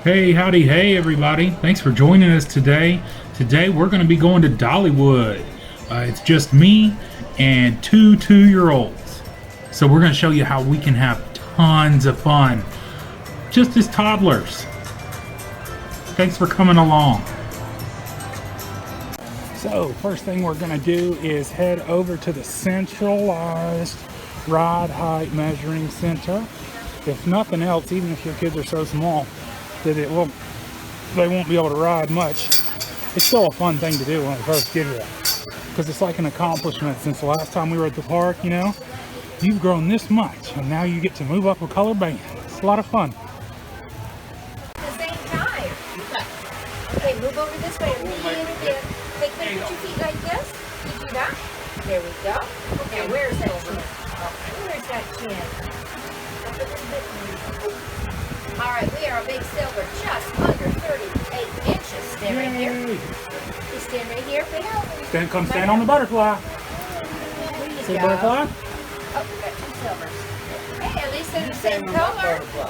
Hey, howdy, hey everybody. Thanks for joining us today. Today we're going to be going to DollyWood. It's just me and two 2-year-olds. So we're going to show you how we can have tons of fun, just as toddlers. Thanks for coming along. So first thing we're going to do is head over to the centralized ride height measuring center. If nothing else, even if your kids are so small that they won't be able to ride much, it's still a fun thing to do when we first get here, because it's like an accomplishment. Since the last time we were at the park, you know, you've grown this much and now you get to move up a color band. It's a lot of fun. At the same time. Okay, move over this way a little bit. Put your feet like this. You do that. There we go. Now where's that chin? Where's that chin? Up a little bit. All right, we are a big silver, just under 38 inches. Stand right here. You stand right here. Come stand on the butterfly. There you See go. the butterfly? Oh, we got two silvers. Hey, at least they're the same color. There we go.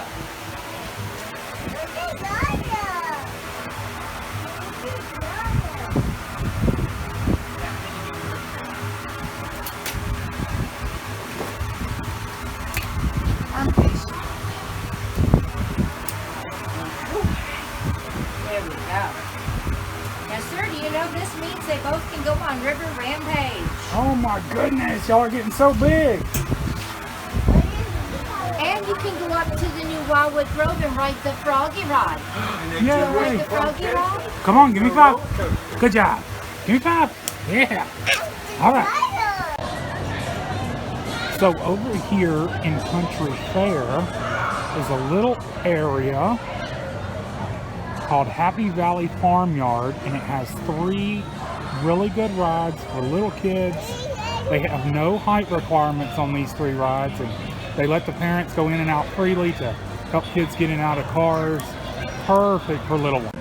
Now, sir, do you know this means they both can go on River Rampage? Oh my goodness, y'all are getting so big. And you can go up to the new Wildwood Grove and ride the Froggy Ride. Yeah, Ride the Froggy Ride? come on, give me 5. Good job. Give me 5. Yeah. All right. So over here in Country Fair is a little area called Happy Valley Farmyard, and it has 3 really good rides for little kids. They have no height requirements on these 3 rides, and they let the parents go in and out freely to help kids get in and out of cars. Perfect for little ones.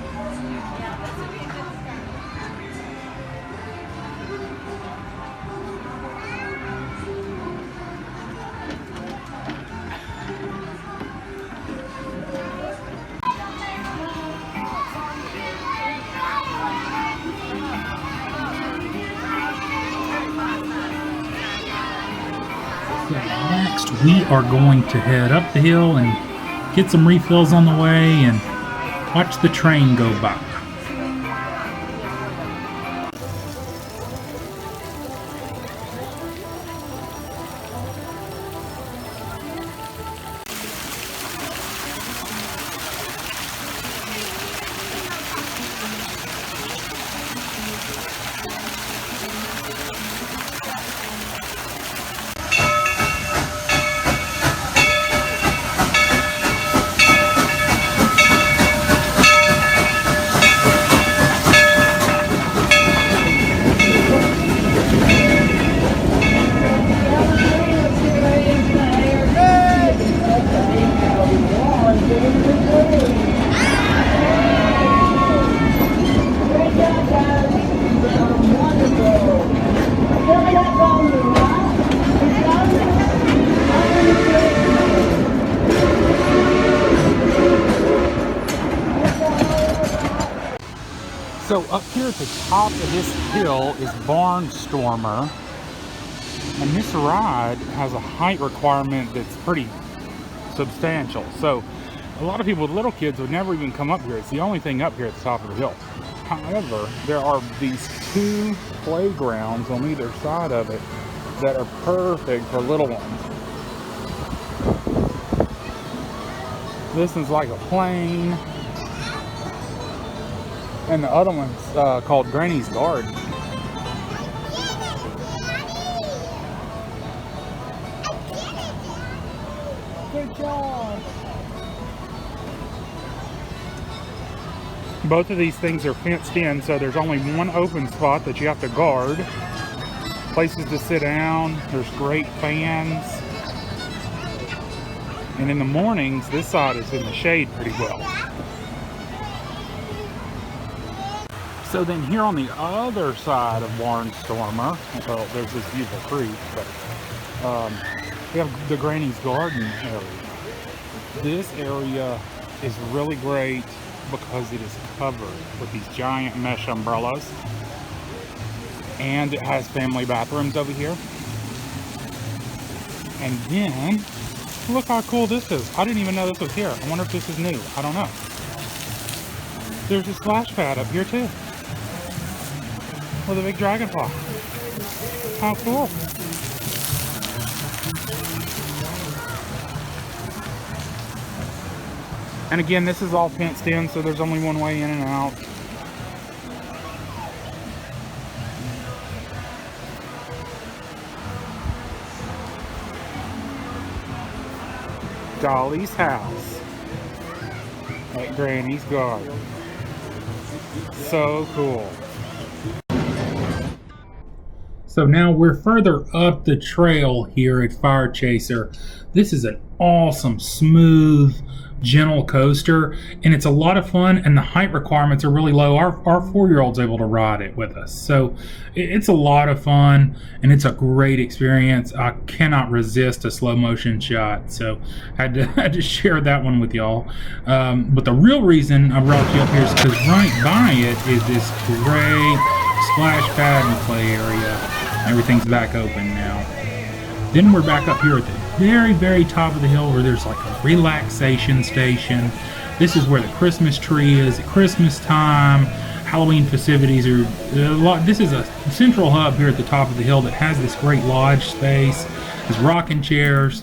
Next, we are going to head up the hill and get some refills on the way and watch the train go by. So up here at the top of this hill is Barnstormer, and this ride has a height requirement that's pretty substantial. So a lot of people with little kids would never even come up here. It's the only thing up here at the top of the hill. However, there are these 2 playgrounds on either side of it that are perfect for little ones. This is like a plane, and the other one's called Granny's Garden. Good job. Both of these things are fenced in, so there's only one open spot that you have to guard. Places to sit down, there's great fans. And in the mornings, this side is in the shade pretty well. So then here on the other side of Barnstormer, well, there's this beautiful creek, but we have the Granny's Garden area. This area is really great because it is covered with these giant mesh umbrellas, and it has family bathrooms over here. And then look how cool this is. I didn't even know this was here. I wonder if this is new. I don't know. There's a splash pad up here too with a big dragonfly. How cool. And again, this is all fenced in, so there's only one way in and out. Dolly's house at Granny's garden. So cool. So now we're further up the trail here at Fire Chaser. This is an awesome, smooth, gentle coaster, and it's a lot of fun, and the height requirements are really low. Our 4-year-old's able to ride it with us, so it's a lot of fun, and it's a great experience. I cannot resist a slow motion shot, so I had to share that one with y'all. But the real reason I brought you up here is because right by it is this great splash pad and play area. Everything's back open now. Then we're back up here at the very top of the hill where there's like a relaxation station. This is where the Christmas tree is at Christmas time. Halloween festivities are a lot. This is a central hub here at the top of the hill that has this great lodge space. There's rocking chairs.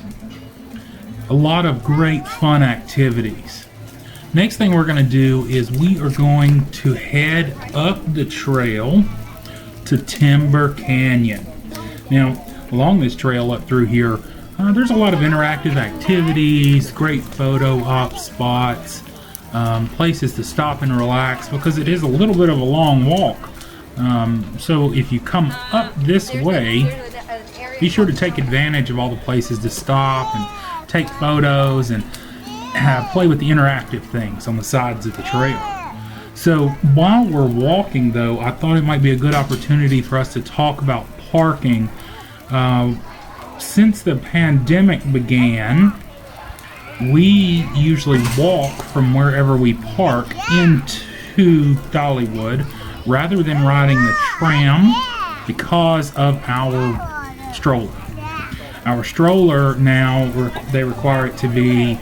A lot of great fun activities. Next thing we're going to do is we are going to head up the trail to Timber Canyon. Now, along this trail up through here, there's a lot of interactive activities, great photo op spots, places to stop and relax because it is a little bit of a long walk. So if you come up this way, be sure to take advantage of all the places to stop and take photos and play with the interactive things on the sides of the trail. So while we're walking though, I thought it might be a good opportunity for us to talk about parking. Since the pandemic began, we usually walk from wherever we park into DollyWood rather than riding the tram because of our stroller. Our stroller now, they require it to be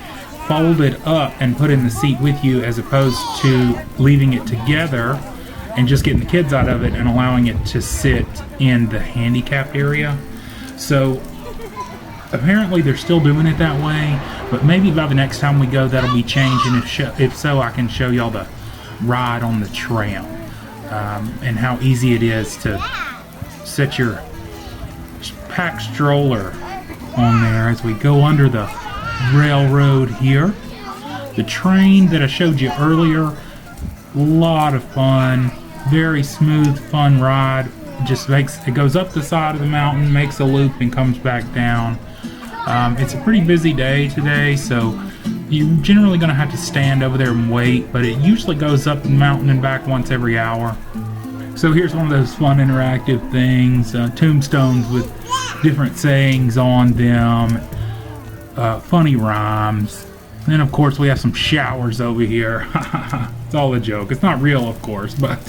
folded up and put in the seat with you as opposed to leaving it together and just getting the kids out of it and allowing it to sit in the handicap area. So apparently they're still doing it that way, but maybe by the next time we go that'll be changed, and if so, I can show y'all the ride on the tram and how easy it is to set your pack stroller on there as we go under the railroad here. The train that I showed you earlier, a lot of fun, very smooth, fun ride. It goes up the side of the mountain, makes a loop, and comes back down. It's a pretty busy day today, so you're generally going to have to stand over there and wait, but it usually goes up the mountain and back once every hour. So here's one of those fun interactive things, tombstones with different sayings on them, funny rhymes, and of course we have some showers over here. It's all a joke. It's not real, of course, but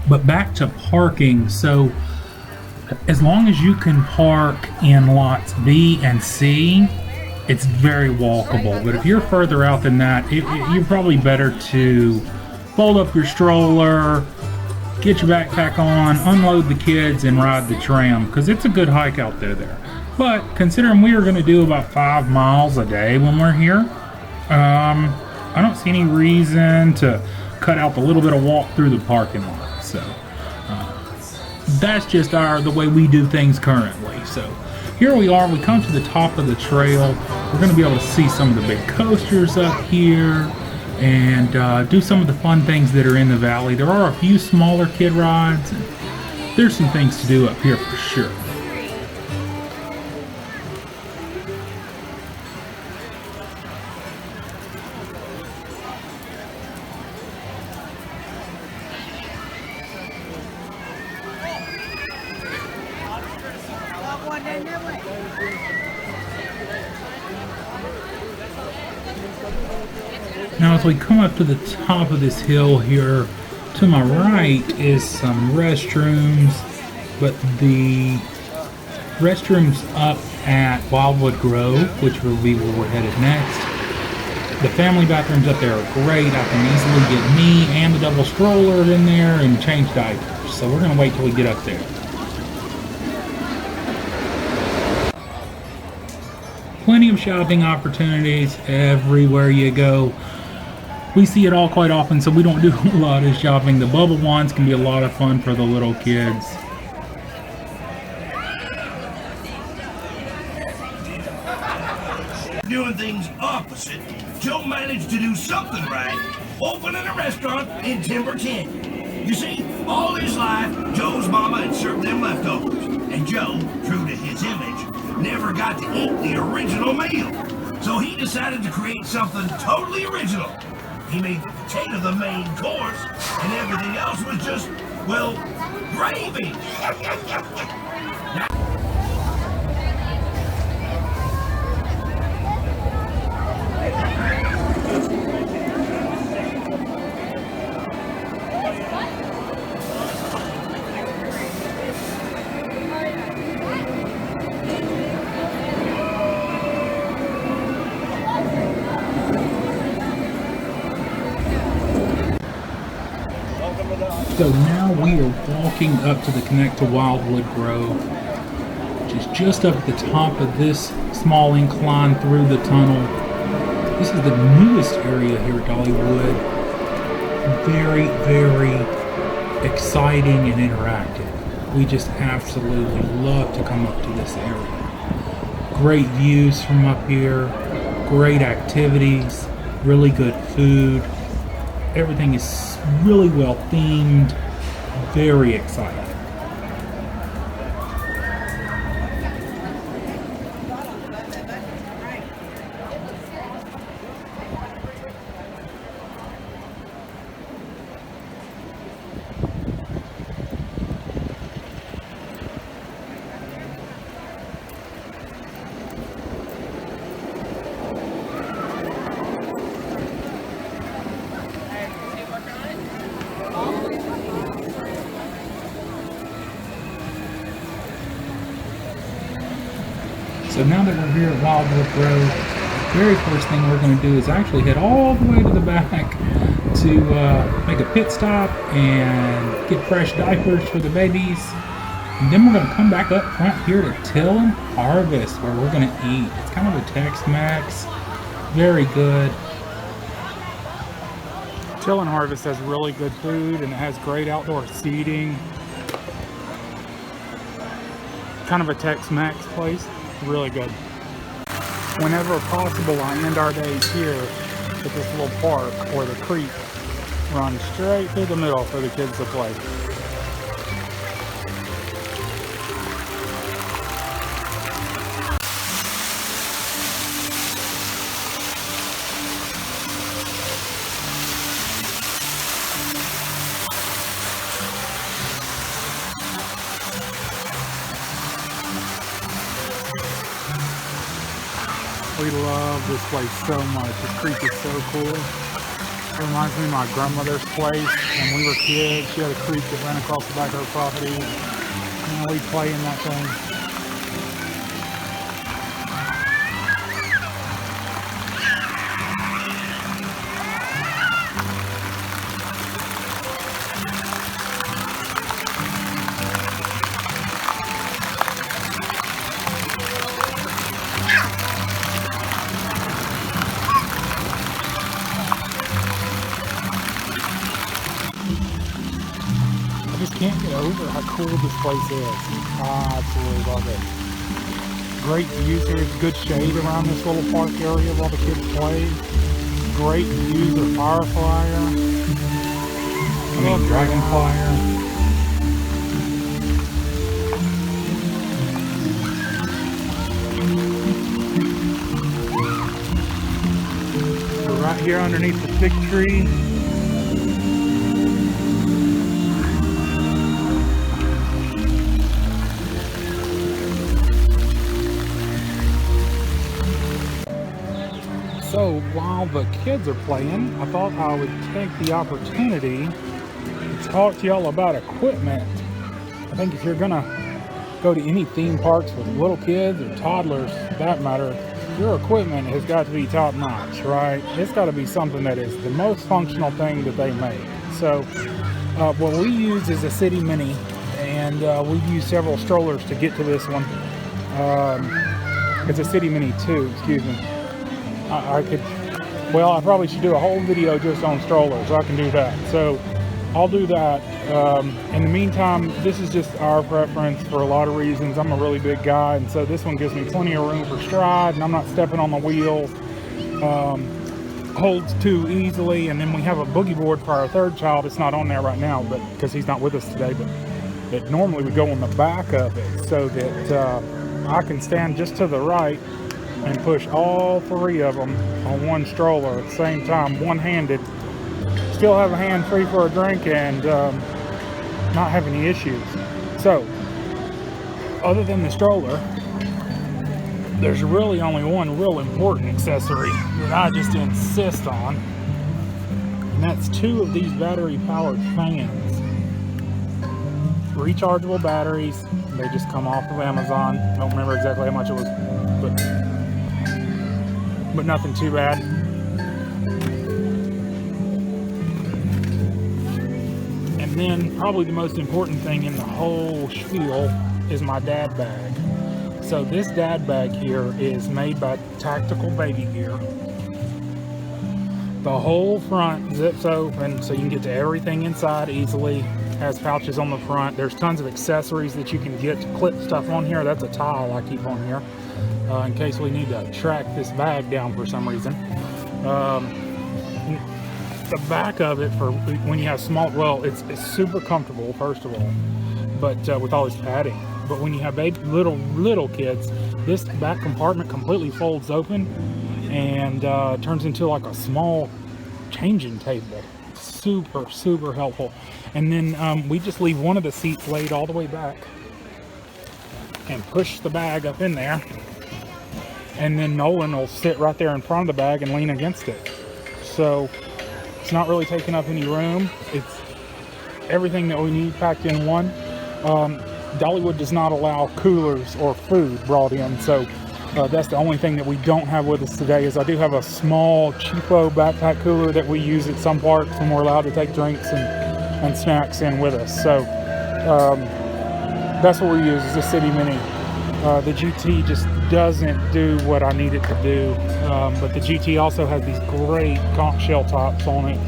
But back to parking. So as long as you can park in lots B and C, it's very walkable. But if you're further out than that, you're probably better to fold up your stroller, get your backpack on, unload the kids, and ride the tram, because it's a good hike out there. But considering we are going to do about 5 miles a day when we're here, I don't see any reason to cut out the little bit of walk through the parking lot. So that's just the way we do things currently. So here we are, we come to the top of the trail. We're going to be able to see some of the big coasters up here and do some of the fun things that are in the valley. There are a few smaller kid rides, and there's some things to do up here for sure. Now as we come up to the top of this hill here, to my right is some restrooms, but the restrooms up at DollyWood Grove, which will be where we're headed next. The family bathrooms up there are great. I can easily get me and the double stroller in there and change diapers. So we're going to wait till we get up there. Plenty of shopping opportunities everywhere you go. We see it all quite often, so we don't do a lot of shopping. The bubble wands can be a lot of fun for the little kids. Doing things opposite, Joe managed to do something right, opening a restaurant in Timber Canyon. You see, all his life, Joe's mama had served them leftovers, and Joe, true to his image, never got to eat the original meal. So he decided to create something totally original. He made the potato the main course, and everything else was just, well, gravy. So now we are walking up to the Connect to DollyWood Grove, which is just up at the top of this small incline through the tunnel. This is the newest area here at DollyWood. Very, very exciting and interactive. We just absolutely love to come up to this area. Great views from up here, great activities, really good food. Everything is really well themed, very exciting. So now that we're here at DollyWood Grove, the very first thing we're going to do is actually head all the way to the back to make a pit stop and get fresh diapers for the babies. And then we're going to come back up front here to Till and Harvest, where we're going to eat. It's kind of a Tex-Mex, very good. Till and Harvest has really good food and it has great outdoor seating. Kind of a Tex-Mex place. Really good. Whenever possible, I end our days here at this little park where the creek runs straight through the middle for the kids to play. We love this place so much. This creek is so cool. It reminds me of my grandmother's place. When we were kids, she had a creek that ran across the back of her property. And we'd play in that thing. Can't get over how cool this place is. I absolutely love it. Great views here, good shade around this little park area while the kids play. Great views of Dragonflyer. We're right here underneath the fig tree. So while the kids are playing, I thought I would take the opportunity to talk to y'all about equipment. I think if you're gonna go to any theme parks with little kids or toddlers, for that matter, your equipment has got to be top notch, right? It's got to be something that is the most functional thing that they make. So what we use is a City Mini, and we've used several strollers to get to this one. It's a City Mini 2, excuse me. I probably should do a whole video just on strollers, so I can do that. So I'll do that. In the meantime, this is just our preference for a lot of reasons. I'm a really big guy, and so this one gives me plenty of room for stride, and I'm not stepping on the wheels. Holds too easily, and then we have a boogie board for our third child. It's not on there right now, but because he's not with us today, but it normally would go on the back of it so that I can stand just to the right and push all three of them on one stroller at the same time, one-handed. Still have a hand free for a drink and not have any issues. So, other than the stroller, there's really only one real important accessory that I just insist on, and that's 2 of these battery-powered fans. Rechargeable batteries. They just come off of Amazon. I don't remember exactly how much it was, but nothing too bad. And then probably the most important thing in the whole spiel is my DadBag. So this DadBag here is made by Tactical Baby Gear. The whole front zips open so you can get to everything inside easily. Has pouches on the front. There's tons of accessories that you can get to clip stuff on here. That's a towel I keep on here in case we need to track this bag down for some reason. The back of it for when you have small, well, it's super comfortable first of all, but with all this padding. But when you have little kids, this back compartment completely folds open and turns into like a small changing table. Super helpful. And then we just leave one of the seats laid all the way back and push the bag up in there, and then Nolan will sit right there in front of the bag and lean against it. So it's not really taking up any room. It's everything that we need packed in one. DollyWood does not allow coolers or food brought in, so that's the only thing that we don't have with us today. Is I do have a small cheapo backpack cooler that we use at some parks when we're allowed to take drinks and snacks in with us. So that's what we use, is the City Mini. The GT just doesn't do what I need it to do, but the GT also has these great conch shell tops on it,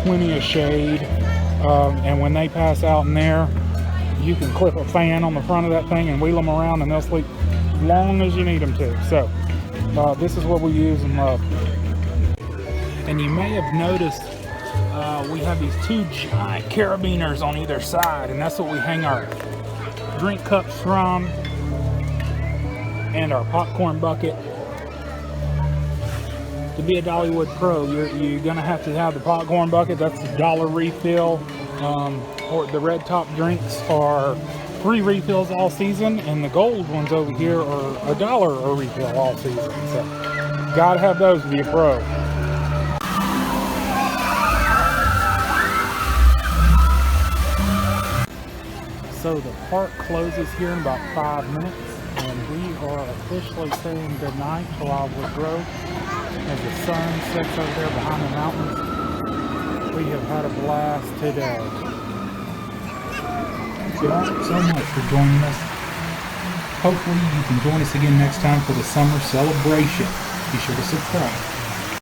plenty of shade, and when they pass out in there, you can clip a fan on the front of that thing and wheel them around and they'll sleep as long as you need them to. So this is what we use and love. And you may have noticed we have these 2 giant carabiners on either side, and that's what we hang our drink cups from and our popcorn bucket. To be a DollyWood pro, you're gonna have to have the popcorn bucket. That's a $1 refill. Or the red top drinks are free refills all season, and the gold ones over here are $1 a refill all season. So gotta have those to be a pro. So the park closes here in about 5 minutes, and we are officially saying goodnight to DollyWood Grove as the sun sets over there behind the mountains. We have had a blast today. Thank you all so much for joining us. Hopefully you can join us again next time for the summer celebration. Be sure to subscribe.